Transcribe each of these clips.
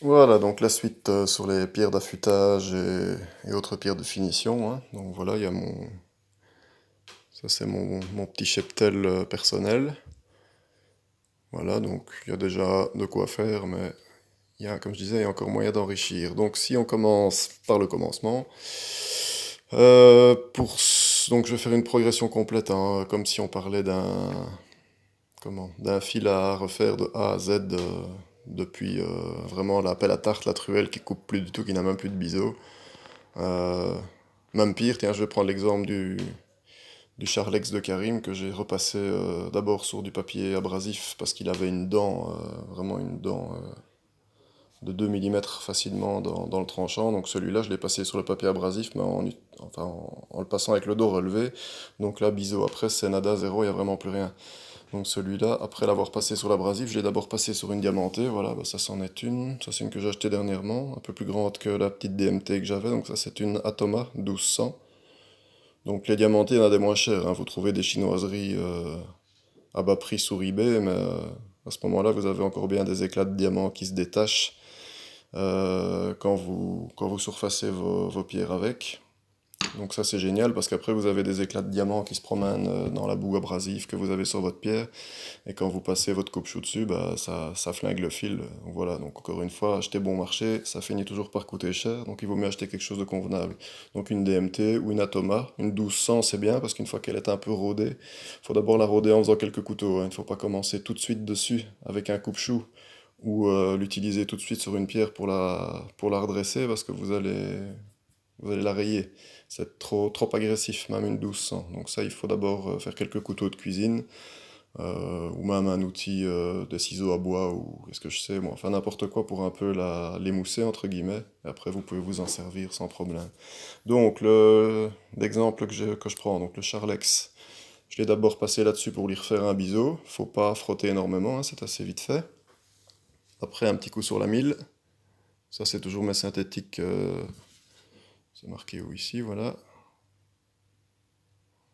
Voilà, donc la suite sur les pierres d'affûtage et autres pierres de finition, hein. Donc voilà, il y a ça c'est mon petit cheptel personnel. Voilà, donc il y a déjà de quoi faire, mais comme je disais, il y a encore moyen d'enrichir. Donc si on commence par le commencement, donc je vais faire une progression complète, hein, comme si on parlait d'un fil à refaire de A à Z, depuis vraiment la pelle à tarte, la truelle qui coupe plus du tout, qui n'a même plus de biseau. Euh, Même pire, tiens, je vais prendre l'exemple du Charlex de Karim que j'ai repassé d'abord sur du papier abrasif parce qu'il avait une dent, vraiment une dent de 2 millimètres facilement dans le tranchant. Donc celui-là, je l'ai passé sur le papier abrasif, mais en le passant avec le dos relevé. Donc là, biseau, après, c'est nada, zéro, il n'y a vraiment plus rien. Donc celui-là, après l'avoir passé sur l'abrasif, je l'ai d'abord passé sur une diamantée. Voilà, bah ça c'en est une. Ça c'est une que j'ai achetée dernièrement, un peu plus grande que la petite DMT que j'avais. Donc ça c'est une Atoma 1200. Donc les diamantés, il y en a des moins chers, hein. Vous trouvez des chinoiseries à bas prix sur eBay, mais à ce moment-là, vous avez encore bien des éclats de diamants qui se détachent quand vous surfacez vos pierres avec. Donc ça c'est génial parce qu'après vous avez des éclats de diamants qui se promènent dans la boue abrasive que vous avez sur votre pierre. Et quand vous passez votre coupe-chou dessus, bah, ça flingue le fil. Donc voilà, donc encore une fois, acheter bon marché, ça finit toujours par coûter cher, donc il vaut mieux acheter quelque chose de convenable. Donc une DMT ou une Atoma, une 1200 c'est bien parce qu'une fois qu'elle est un peu rodée, il faut d'abord la roder en faisant quelques couteaux, hein. Il ne faut pas commencer tout de suite dessus avec un coupe-chou ou l'utiliser tout de suite sur une pierre pour la redresser parce que vous allez la rayer. C'est trop agressif, même une 1200. Donc ça, il faut d'abord faire quelques couteaux de cuisine ou même un outil de ciseaux à bois ou qu'est-ce que je sais, moi, enfin n'importe quoi pour un peu l'émousser entre guillemets. Et après vous pouvez vous en servir sans problème. Donc l'exemple que je prends, donc le Charlex, je l'ai d'abord passé là-dessus pour lui refaire un biseau. Faut pas frotter énormément, hein, c'est assez vite fait. Après un petit coup sur la mille. Ça c'est toujours mes synthétiques. C'est marqué où ici, voilà.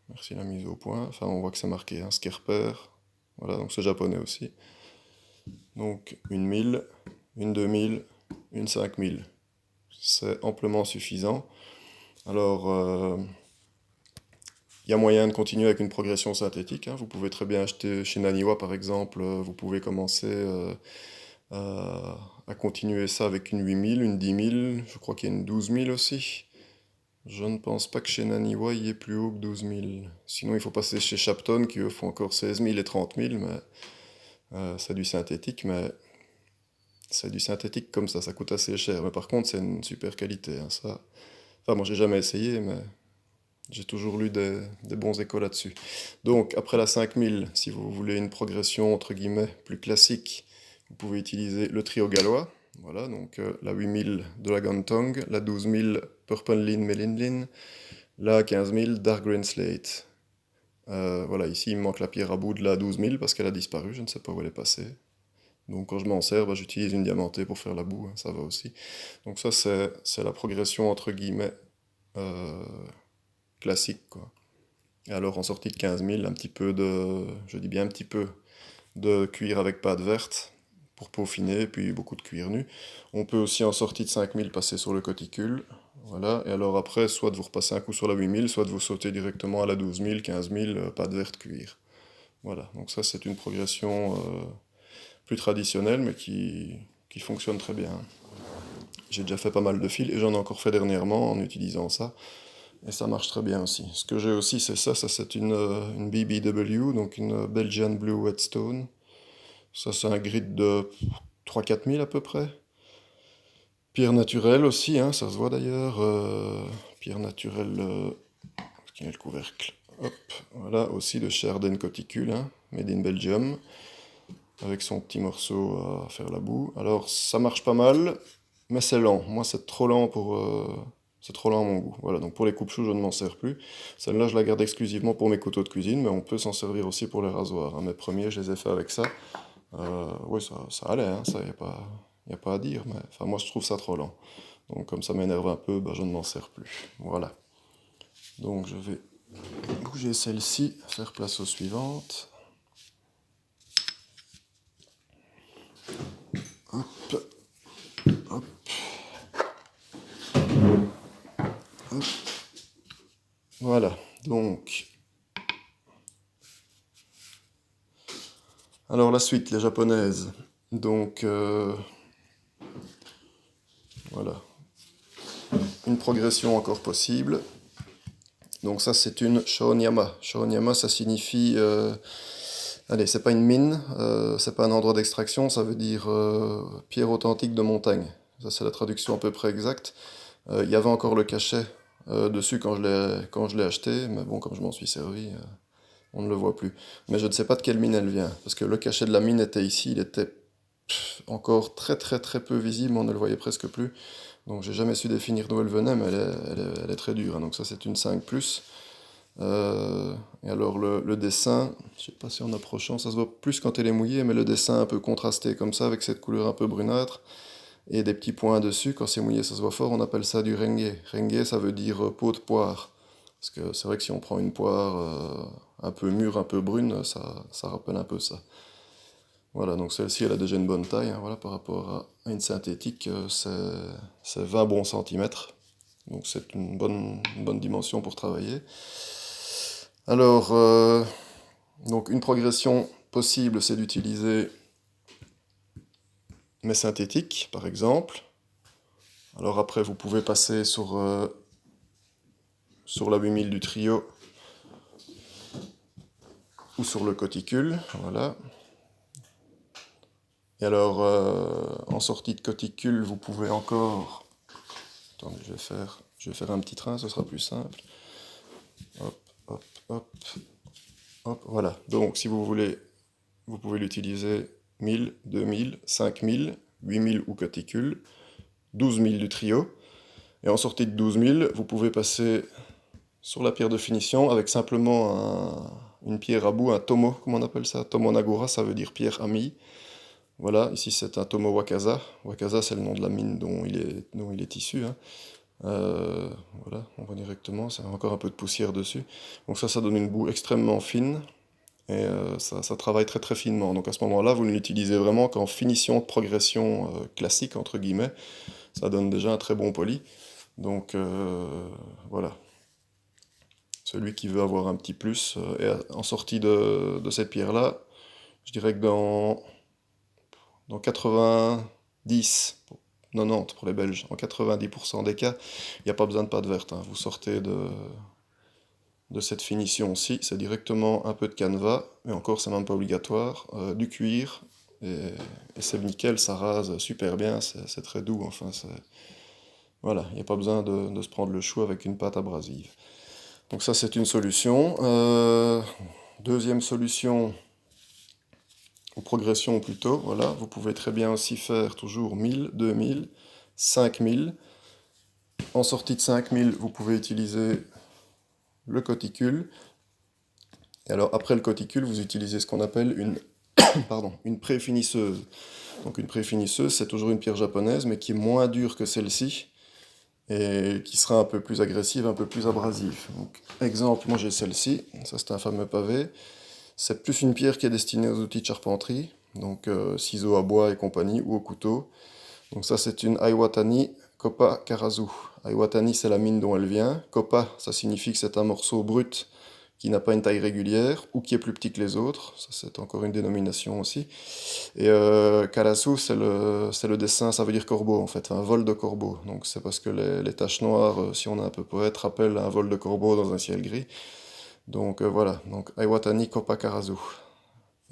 Merci la mise au point. Enfin on voit que c'est marqué, hein, Skerper. Voilà, donc c'est japonais aussi. Donc une 1000, une 2000, une 5000. C'est amplement suffisant. Alors, il y a moyen de continuer avec une progression synthétique, hein. Vous pouvez très bien acheter chez Naniwa par exemple, vous pouvez commencer à continuer ça avec une 8000, une 10 000, je crois qu'il y a une 12 000 aussi. Je ne pense pas que chez Naniwa il y ait plus haut que 12 000. Sinon il faut passer chez Shapton qui eux font encore 16 000 et 30 000, mais c'est du synthétique, mais c'est du synthétique comme ça coûte assez cher. Mais par contre c'est une super qualité, hein, ça. Enfin moi j'ai jamais essayé, mais j'ai toujours lu des bons échos là-dessus. Donc, après la 5000, si vous voulez une progression entre guillemets plus classique, vous pouvez utiliser le trio gallois. Voilà, donc la 8000 de la Gantong, la 12000 Purple Lin Melinlin, la 15000 Dark Green Slate. Voilà, ici il me manque la pierre à bout de la 12000 parce qu'elle a disparu, je ne sais pas où elle est passée. Donc quand je m'en sers, bah, j'utilise une diamantée pour faire la boue, hein, ça va aussi. Donc ça c'est la progression entre guillemets euh, classique, quoi. Et alors en sortie de 15 000, un petit peu je dis bien un petit peu, de cuir avec pâte verte pour peaufiner, puis beaucoup de cuir nu. On peut aussi en sortie de 5 000 passer sur le cuticule. Voilà, et alors après, soit de vous repasser un coup sur la 8 000, soit de vous sauter directement à la 12 000, 15 000, pâte verte, cuir. Voilà, donc ça c'est une progression plus traditionnelle, mais qui fonctionne très bien. J'ai déjà fait pas mal de fils, et j'en ai encore fait dernièrement en utilisant ça. Et ça marche très bien aussi. Ce que j'ai aussi, c'est ça c'est une BBW, donc une Belgian Blue Whetstone. Ça c'est un grid de 3 4 000 à peu près. Pierre naturelle aussi, hein, ça se voit d'ailleurs. Pierre naturelle, qui est le couvercle. Hop, voilà, aussi de chez Arden Coticule, hein, made in Belgium, avec son petit morceau à faire la boue. Alors ça marche pas mal, mais c'est lent. Moi c'est trop lent c'est trop lent à mon goût. Voilà, donc pour les coupes-choux, je ne m'en sers plus. Celle-là, je la garde exclusivement pour mes couteaux de cuisine, mais on peut s'en servir aussi pour les rasoirs, hein. Mes premiers, je les ai fait avec ça. Oui, ça allait, hein, ça, y a pas à dire, mais enfin, moi, je trouve ça trop lent. Donc comme ça m'énerve un peu, bah, je ne m'en sers plus. Voilà. Donc je vais bouger celle-ci, faire place aux suivantes. Hop. Voilà, donc... Alors la suite, les japonaises. Donc, voilà. Une progression encore possible. Donc ça, c'est une Shōnyama. Shōnyama, ça signifie... allez, c'est pas une mine, c'est pas un endroit d'extraction, ça veut dire pierre authentique de montagne. Ça, c'est la traduction à peu près exacte. Il y avait encore le cachet dessus quand je l'ai acheté, mais bon, comme je m'en suis servi, on ne le voit plus. Mais je ne sais pas de quelle mine elle vient, parce que le cachet de la mine était ici, il était encore très très très peu visible, on ne le voyait presque plus. Donc j'ai jamais su définir d'où elle venait, mais elle est très dure, hein. Donc ça c'est une 5+. Et alors le dessin, je sais pas si en approchant ça se voit plus quand elle est mouillée, mais le dessin un peu contrasté comme ça, avec cette couleur un peu brunâtre, et des petits points dessus, quand c'est mouillé ça se voit fort, on appelle ça du renge. Renge ça veut dire peau de poire. Parce que c'est vrai que si on prend une poire un peu mûre, un peu brune, ça rappelle un peu ça. Voilà, donc celle-ci elle a déjà une bonne taille, hein, voilà, par rapport à une synthétique, c'est 20 bons centimètres. Donc c'est une bonne dimension pour travailler. Alors, donc une progression possible, c'est d'utiliser mes synthétiques, par exemple. Alors après, vous pouvez passer sur la 8000 du trio ou sur le coticule, voilà. Et alors, en sortie de coticule, vous pouvez encore... Attendez, je vais faire un petit train, ce sera plus simple. Hop, hop, hop, hop, voilà. Donc, si vous voulez, vous pouvez l'utiliser 1000, 2000, 5000, 8000 ou coticule, 12000 du trio. Et en sortie de 12000, vous pouvez passer sur la pierre de finition avec simplement une pierre à bout, un tomo, comment on appelle ça? Tomo Nagura, ça veut dire pierre amie. Voilà, ici c'est un tomo Wakaza. Wakaza, c'est le nom de la mine dont il est issu, hein. Voilà, on voit directement, ça a encore un peu de poussière dessus. Donc ça donne une boue extrêmement fine, et ça travaille très très finement. Donc à ce moment-là, vous ne l'utilisez vraiment qu'en finition de progression classique, entre guillemets. Ça donne déjà un très bon poli. Donc voilà. Celui qui veut avoir un petit plus, et en sortie de cette pierre-là, je dirais que dans 90, 90 pour les Belges, en 90% des cas, il n'y a pas besoin de pâte verte, hein. Vous sortez de cette finition-ci, c'est directement un peu de canevas, mais encore c'est même pas obligatoire, du cuir, et c'est nickel, ça rase super bien, c'est très doux, enfin voilà, il n'y a pas besoin de se prendre le chou avec une pâte abrasive. Donc ça c'est une solution. Deuxième solution, ou progression plutôt, voilà, vous pouvez très bien aussi faire toujours 1000, 2000, 5000. En sortie de 5000, vous pouvez utiliser le coticule. Et alors après le coticule, vous utilisez ce qu'on appelle une préfinisseuse. Donc une préfinisseuse, c'est toujours une pierre japonaise, mais qui est moins dure que celle-ci, et qui sera un peu plus agressive, un peu plus abrasive. Donc, exemple, moi j'ai celle-ci, ça c'est un fameux pavé. C'est plus une pierre qui est destinée aux outils de charpenterie, donc ciseaux à bois et compagnie, ou au couteau. Donc ça c'est une Iwatani Koppa Karazu. Iwatani c'est la mine dont elle vient. Koppa, ça signifie que c'est un morceau brut qui n'a pas une taille régulière, ou qui est plus petit que les autres. Ça c'est encore une dénomination aussi. Et Karasu, c'est le dessin, ça veut dire corbeau en fait, un vol de corbeau. Donc c'est parce que les taches noires, si on est un peu poète, rappellent un vol de corbeau dans un ciel gris. Donc voilà, donc Iwatani Koppa Karazu.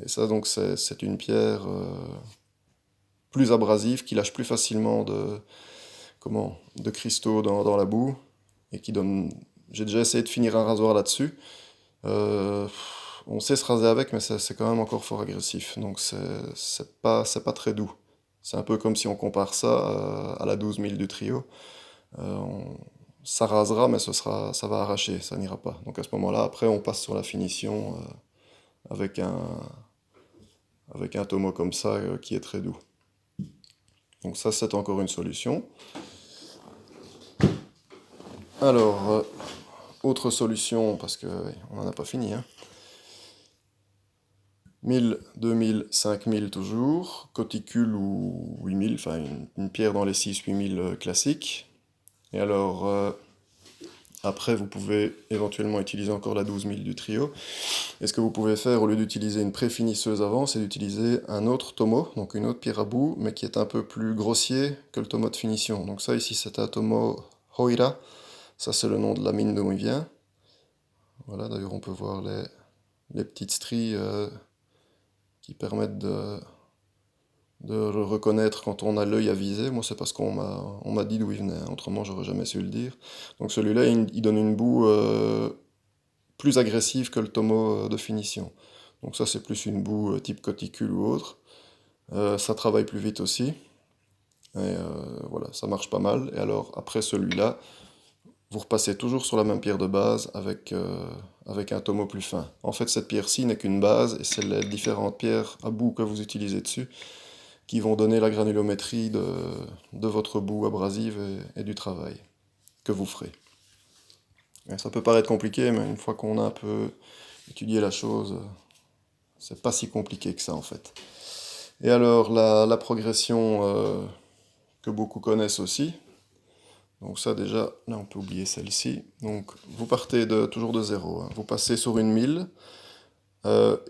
Et ça donc c'est une pierre plus abrasive, qui lâche plus facilement de cristaux dans la boue, et qui donne... J'ai déjà essayé de finir un rasoir là-dessus. Euh, on sait se raser avec, mais c'est quand même encore fort agressif. Donc c'est pas très doux. C'est un peu comme si on compare ça à la 12000 du trio. Ça rasera, mais ça va arracher, ça n'ira pas. Donc à ce moment-là, après, on passe sur la finition avec un tomo comme ça qui est très doux. Donc ça, c'est encore une solution. Alors, autre solution, parce que on n'en a pas fini, hein. 1000, 2000, 5000 toujours, coticule ou 8000, enfin une pierre dans les 6-8000 classiques. Et alors, Après, vous pouvez éventuellement utiliser encore la 12 000 du trio. Et ce que vous pouvez faire, au lieu d'utiliser une préfinisseuse avant, c'est d'utiliser un autre tomo, donc une autre pierre à bout, mais qui est un peu plus grossier que le tomo de finition. Donc ça, ici, c'est un tomo Hoira. Ça, c'est le nom de la mine d'où il vient. Voilà, d'ailleurs, on peut voir les petites stries qui permettent de le reconnaître quand on a l'œil avisé. Moi, c'est parce qu'on m'a dit d'où il venait. Autrement, j'aurais jamais su le dire. Donc celui-là, il donne une boue plus agressive que le tomo de finition. Donc ça, c'est plus une boue type coticule ou autre. Ça travaille plus vite aussi. Et voilà, ça marche pas mal. Et alors, après celui-là, vous repassez toujours sur la même pierre de base avec un tomo plus fin. En fait, cette pierre-ci n'est qu'une base, et c'est les différentes pierres à bout que vous utilisez dessus qui vont donner la granulométrie de votre boue abrasive et du travail que vous ferez. Et ça peut paraître compliqué, mais une fois qu'on a un peu étudié la chose, c'est pas si compliqué que ça en fait. Et alors la progression que beaucoup connaissent aussi, donc ça déjà, là on peut oublier celle-ci. Donc vous partez toujours de zéro, hein. Vous passez sur une 1000,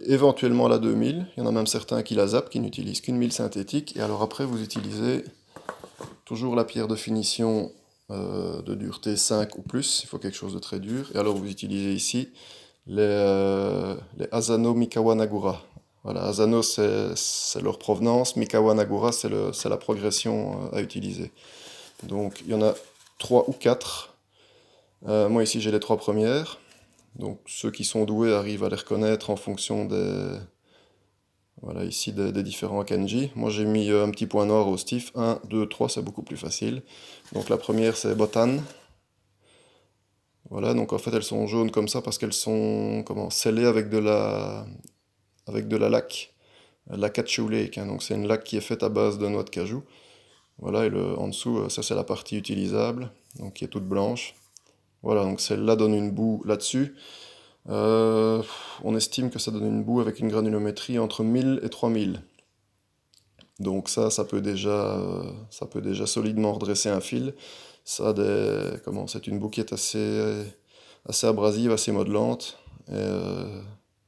éventuellement la 2000, il y en a même certains qui la zappent, qui n'utilisent qu'une 1000 synthétique, et alors après vous utilisez toujours la pierre de finition de dureté 5 ou plus, il faut quelque chose de très dur, et alors vous utilisez ici les Asano Mikawa Nagura. Voilà, Asano c'est leur provenance, Mikawa Nagura c'est la progression à utiliser. Donc il y en a 3 ou 4. Moi ici j'ai les 3 premières. Donc ceux qui sont doués arrivent à les reconnaître en fonction voilà, ici des différents kanji. Moi j'ai mis un petit point noir au stiff. 1, 2, 3, c'est beaucoup plus facile. Donc la première c'est Botan. Voilà, donc en fait elles sont jaunes comme ça parce qu'elles sont scellées avec de la laque. La Kachu Lake, hein. Donc c'est une laque qui est faite à base de noix de cajou. Voilà, et en dessous, ça c'est la partie utilisable, donc qui est toute blanche. Voilà, donc celle-là donne une boue là-dessus. Euh, on estime que ça donne une boue avec une granulométrie entre 1000 et 3000. Donc ça ça peut déjà solidement redresser un fil. C'est une boue qui est assez abrasive, assez modelante. Et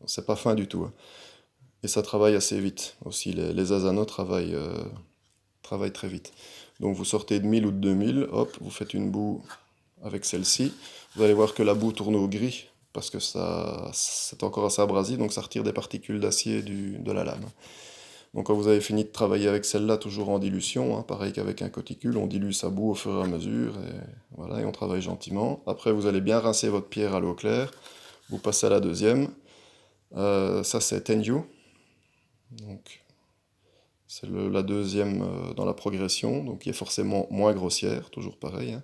c'est pas fin du tout, hein. Et ça travaille assez vite. Aussi, les Asano travaillent très vite. Donc vous sortez de 1000 ou de 2000, hop, vous faites une boue avec celle-ci. Vous allez voir que la boue tourne au gris, parce que c'est encore assez abrasif, donc ça retire des particules d'acier de la lame. Donc quand vous avez fini de travailler avec celle-là, toujours en dilution, hein, pareil qu'avec un coticule, on dilue sa boue au fur et à mesure, et voilà, et on travaille gentiment. Après, vous allez bien rincer votre pierre à l'eau claire, vous passez à la deuxième. Ça, c'est Tenyu, donc c'est la deuxième dans la progression, donc qui est forcément moins grossière, toujours pareil, hein.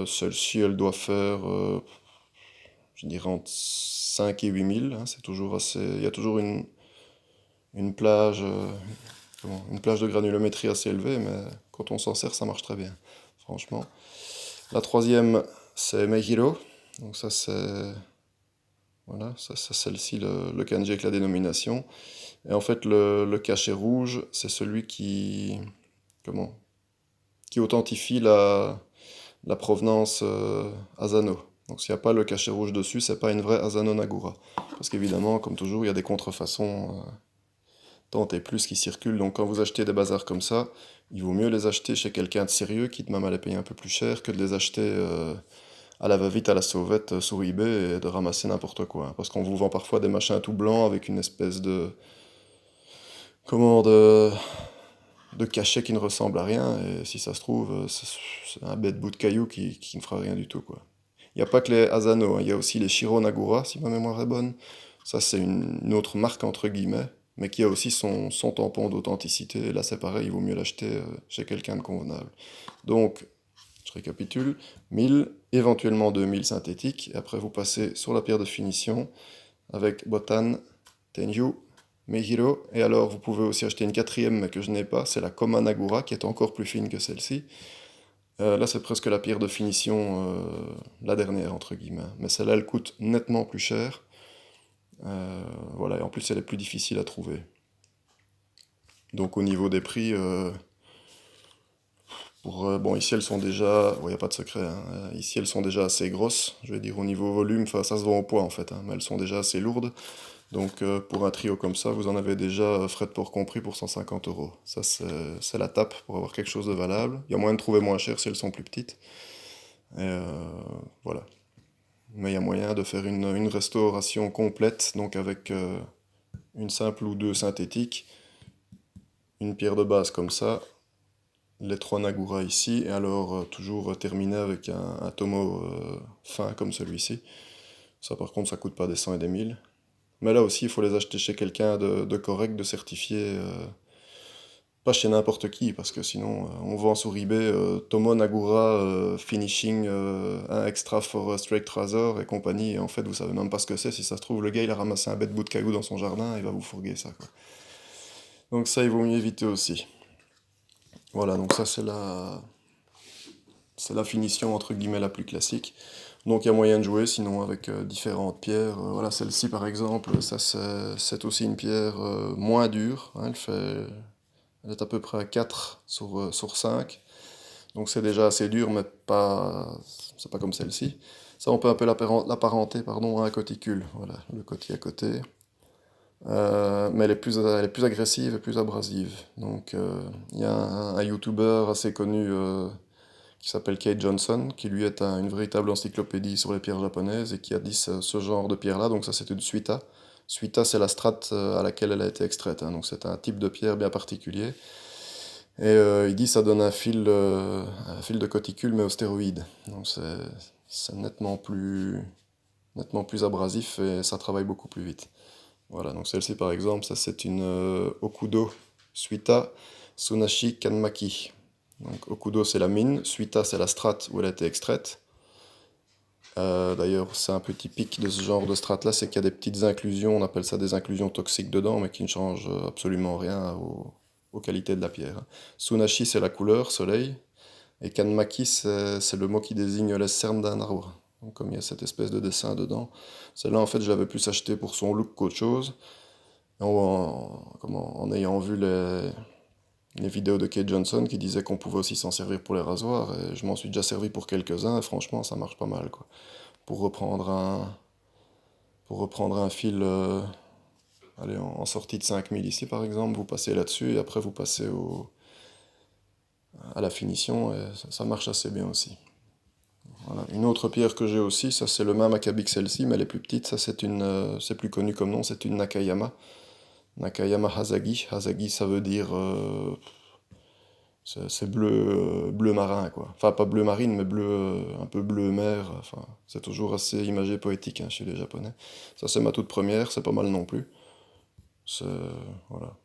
Celle-ci, elle doit faire, je dirais, entre 5 et 8000, hein. C'est toujours assez. Il y a toujours une plage, une plage de granulométrie assez élevée, mais quand on s'en sert, ça marche très bien, franchement. La troisième, c'est Meihiro. Donc ça, c'est. Voilà, ça, c'est celle-ci, le kanji avec la dénomination. Et en fait, le cachet rouge, c'est celui comment, qui authentifie la provenance Asano. Donc s'il n'y a pas le cachet rouge dessus, c'est pas une vraie Asano Nagura. Parce qu'évidemment, comme toujours, il y a des contrefaçons tant et plus qui circulent. Donc quand vous achetez des bazars comme ça, il vaut mieux les acheter chez quelqu'un de sérieux, quitte même à les payer un peu plus cher, que de les acheter à la va-vite, à la sauvette sur eBay et de ramasser n'importe quoi. Parce qu'on vous vend parfois des machins tout blancs avec une espèce de comment de cachet qui ne ressemble à rien, et si ça se trouve, c'est un bête bout de caillou qui ne fera rien du tout, quoi. Il n'y a pas que les Asano, hein, il y a aussi les Shiro Nagura, si ma mémoire est bonne. Ça, c'est une autre marque, entre guillemets, mais qui a aussi son tampon d'authenticité. Et là, c'est pareil, il vaut mieux l'acheter chez quelqu'un de convenable. Donc, je récapitule, 1000, éventuellement 2000 synthétiques, et après vous passez sur la pierre de finition avec Botan, Tenyu, Meihiro, et alors vous pouvez aussi acheter une quatrième, mais que je n'ai pas, c'est la Koma Nagura, qui est encore plus fine que celle-ci. Là, c'est presque la pierre de finition, la dernière, entre guillemets. Mais celle-là, elle coûte nettement plus cher. Voilà, et en plus, elle est plus difficile à trouver. Donc, au niveau des prix, Bon, ici elles sont déjà, il n'y a pas de secret, hein. Ici elles sont déjà assez grosses, je vais dire au niveau volume, enfin ça se vend au poids en fait, hein, mais elles sont déjà assez lourdes. Donc pour un trio comme ça, vous en avez déjà frais de port compris pour 150 euros. Ça c'est la tape pour avoir quelque chose de valable. Il y a moyen de trouver moins cher si elles sont plus petites. Et voilà. Mais il y a moyen de faire une restauration complète, donc avec une simple ou deux synthétiques, une pierre de base comme ça, les trois Nagura ici, et alors toujours terminer avec un tomo fin comme celui-ci. Ça par contre ça coûte pas des 100 et des 1000. Mais là aussi il faut les acheter chez quelqu'un de correct, de certifié, pas chez n'importe qui, parce que sinon on vend sur eBay Tomo Nagura Finishing un extra for Straight Razor et compagnie, et en fait vous savez même pas ce que c'est, si ça se trouve le gars il a ramassé un bête bout de caillou dans son jardin, il va vous fourguer ça, quoi. Donc ça il vaut mieux éviter aussi. Voilà, donc ça c'est la finition entre guillemets la plus classique. Donc il y a moyen de jouer sinon avec différentes pierres. Voilà, celle-ci par exemple, ça c'est aussi une pierre moins dure, hein, elle est à peu près à 4 sur 5. Donc c'est déjà assez dur, mais c'est pas comme celle-ci. Ça on peut un peu l'apparenter pardon, à un coticule. Voilà, le cotis à côté. Mais elle est plus agressive et plus abrasive. Donc il y a un YouTuber assez connu qui s'appelle Kate Johnson, qui lui est une véritable encyclopédie sur les pierres japonaises et qui a dit ce genre de pierre-là. Donc ça c'est une Suita. Suita c'est la strate à laquelle elle a été extraite, hein. Donc c'est un type de pierre bien particulier. Et il dit ça donne un fil de coticule mais au stéroïde. Donc c'est nettement plus abrasif et ça travaille beaucoup plus vite. Voilà, donc celle-ci par exemple, ça c'est une Okudo Suita Sunashi Kanmaki. Donc Okudo c'est la mine, Suita c'est la strate où elle a été extraite. D'ailleurs, c'est un peu typique de ce genre de strate-là, c'est qu'il y a des petites inclusions, on appelle ça des inclusions toxiques dedans, mais qui ne changent absolument rien aux qualités de la pierre. Sunashi c'est la couleur, soleil, et Kanmaki c'est le mot qui désigne les cernes d'un arbre. Donc comme il y a cette espèce de dessin dedans, celle-là en fait je l'avais plus achetée pour son look qu'autre chose. En ayant vu les vidéos de Kate Johnson qui disaient qu'on pouvait aussi s'en servir pour les rasoirs, et je m'en suis déjà servi pour quelques-uns, et franchement ça marche pas mal, quoi. Pour reprendre un fil allez, en sortie de 5000 ici par exemple, vous passez là-dessus et après vous passez à la finition, et ça marche assez bien aussi. Voilà. Une autre pierre que j'ai aussi, ça c'est le même acabit que celle-ci, mais elle est plus petite, ça c'est plus connu comme nom, c'est une Nakayama. Nakayama Hazagi. Hazagi, ça veut dire. C'est bleu marin, quoi. Enfin, pas bleu marine, mais bleu, un peu bleu mer. Enfin, c'est toujours assez imagé poétique hein, chez les Japonais. Ça, c'est ma toute première, c'est pas mal non plus. C'est. Voilà.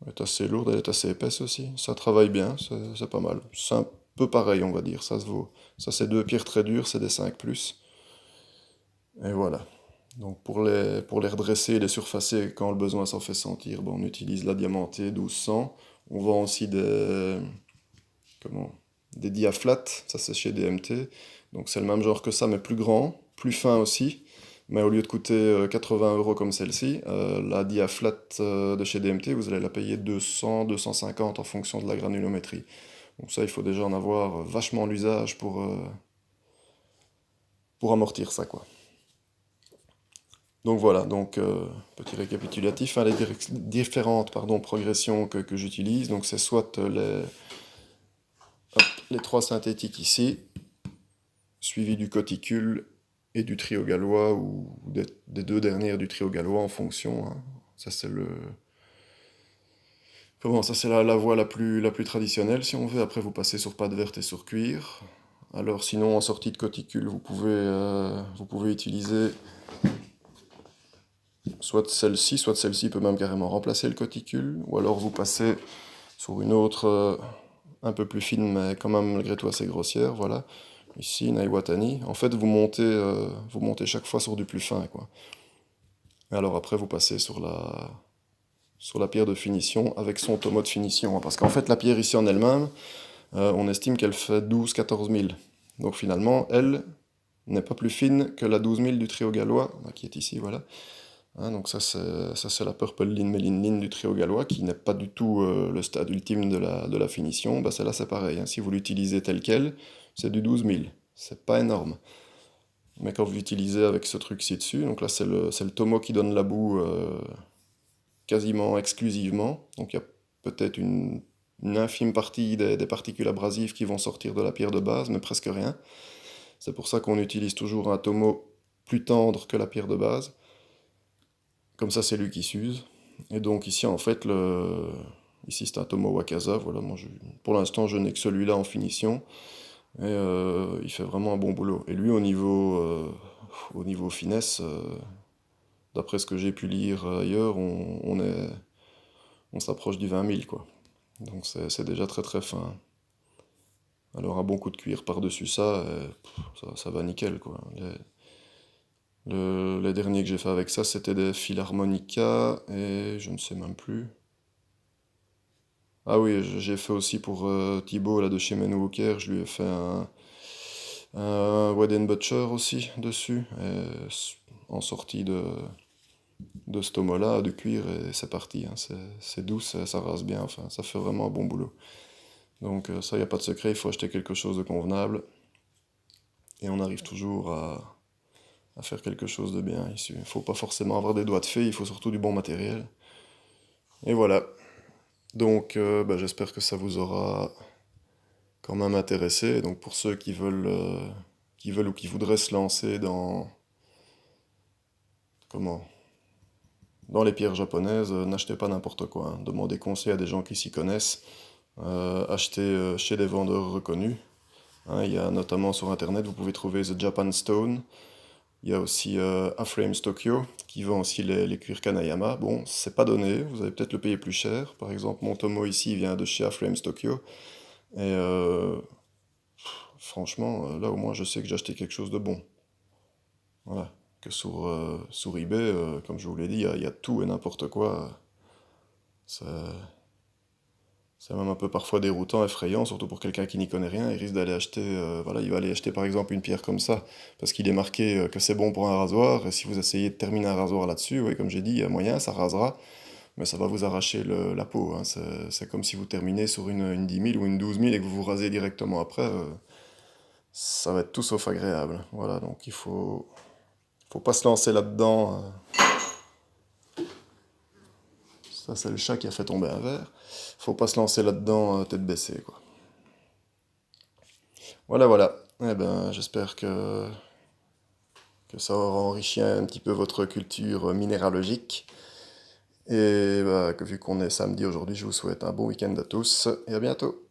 Elle est assez lourde, elle est assez épaisse aussi. Ça travaille bien, c'est pas mal. C'est un peu pareil, on va dire, ça se vaut. Ça, c'est deux pierres très dures, c'est des 5+. Et voilà. Donc pour les redresser et les surfacer quand le besoin s'en fait sentir, bon, on utilise la diamantée 1200. On vend aussi des diaflats, ça c'est chez DMT. Donc c'est le même genre que ça, mais plus grand, plus fin aussi. Mais au lieu de coûter 80 euros comme celle-ci, la diaflat de chez DMT, vous allez la payer 200, 250 en fonction de la granulométrie. Donc ça, il faut déjà en avoir vachement l'usage pour amortir ça, quoi. Donc voilà, petit récapitulatif, hein, les différentes progressions que j'utilise. Donc c'est soit les trois synthétiques ici, suivi du coticule et du trio gallois, ou des deux dernières du trio gallois en fonction, hein. Ça c'est ça c'est la voie la plus traditionnelle si on veut. Après vous passez sur pâte verte et sur cuir. Alors sinon en sortie de coticule vous pouvez utiliser soit celle-ci peut même carrément remplacer le coticule, ou alors vous passez sur une autre un peu plus fine, mais quand même malgré tout assez grossière, voilà. Ici, une Iwatani. En fait, vous montez chaque fois sur du plus fin, quoi. Et alors après, vous passez sur la pierre de finition avec son tomo de finition, hein. Parce qu'en fait, la pierre ici en elle-même, on estime qu'elle fait 12-14 000. Donc finalement, elle n'est pas plus fine que la 12 000 du trio gallois, qui est ici, voilà. Hein, donc ça c'est la Purple Line Melin Line du trio gallois, qui n'est pas du tout le stade ultime de la finition. Bah, celle-là c'est pareil, hein. Si vous l'utilisez tel quel, c'est du 12 000. C'est pas énorme. Mais quand vous l'utilisez avec ce truc-ci dessus, donc là c'est le Tomo qui donne la boue quasiment exclusivement. Donc il y a peut-être une infime partie des particules abrasives qui vont sortir de la pierre de base, mais presque rien. C'est pour ça qu'on utilise toujours un Tomo plus tendre que la pierre de base. Comme ça, c'est lui qui s'use. Et donc ici, en fait, ici c'est un Tomo Wakaza. Voilà, pour l'instant, je n'ai que celui-là en finition. Et il fait vraiment un bon boulot. Et lui, au niveau finesse, d'après ce que j'ai pu lire ailleurs, on s'approche du 20 000, quoi. Donc c'est déjà très très fin. Alors un bon coup de cuir par-dessus ça, ça va nickel, quoi. Les derniers que j'ai fait avec ça, c'était des Philharmonica et je ne sais même plus. Ah oui, j'ai fait aussi pour Thibaut là, de chez Men Walker, je lui ai fait un Wed Butcher aussi dessus, en sortie de ce tomo-là, de cuir, et c'est parti, hein. C'est doux, ça rase bien, enfin, ça fait vraiment un bon boulot. Donc ça, il n'y a pas de secret, il faut acheter quelque chose de convenable, et on arrive toujours à faire quelque chose de bien ici. Il faut pas forcément avoir des doigts de fée, il faut surtout du bon matériel. Et voilà. Donc bah, j'espère que ça vous aura quand même intéressé. Donc pour ceux qui veulent ou qui voudraient se lancer comment, dans les pierres japonaises, n'achetez pas n'importe quoi, hein. Demandez conseil à des gens qui s'y connaissent. Achetez chez des vendeurs reconnus. Hein, il y a notamment sur internet, vous pouvez trouver The Japan Stone. Il y a aussi A-Frames Tokyo qui vend aussi les cuirs Kanayama. Bon, c'est pas donné, vous allez peut-être le payer plus cher. Par exemple, mon Tomo ici vient de chez A-Frames Tokyo. Et franchement, là au moins je sais que j'ai acheté quelque chose de bon. Voilà. Que sur eBay, comme je vous l'ai dit, il y a tout et n'importe quoi. C'est c'est même un peu parfois déroutant, effrayant, surtout pour quelqu'un qui n'y connaît rien. Il risque d'aller acheter, voilà, il va aller acheter par exemple une pierre comme ça, parce qu'il est marqué que c'est bon pour un rasoir. Et si vous essayez de terminer un rasoir là-dessus, oui, comme j'ai dit, il y a moyen, ça rasera, mais ça va vous arracher la peau, hein. C'est comme si vous terminez sur une 10 000 ou une 12 000 et que vous vous rasez directement après. Ça va être tout sauf agréable. Voilà, donc faut pas se lancer là-dedans. Ça, c'est le chat qui a fait tomber un verre. Faut pas se lancer là-dedans tête baissée, quoi. Voilà, voilà. Eh ben, j'espère que ça aura enrichi un petit peu votre culture minéralogique. Et bah, vu qu'on est samedi aujourd'hui, je vous souhaite un bon week-end à tous et à bientôt.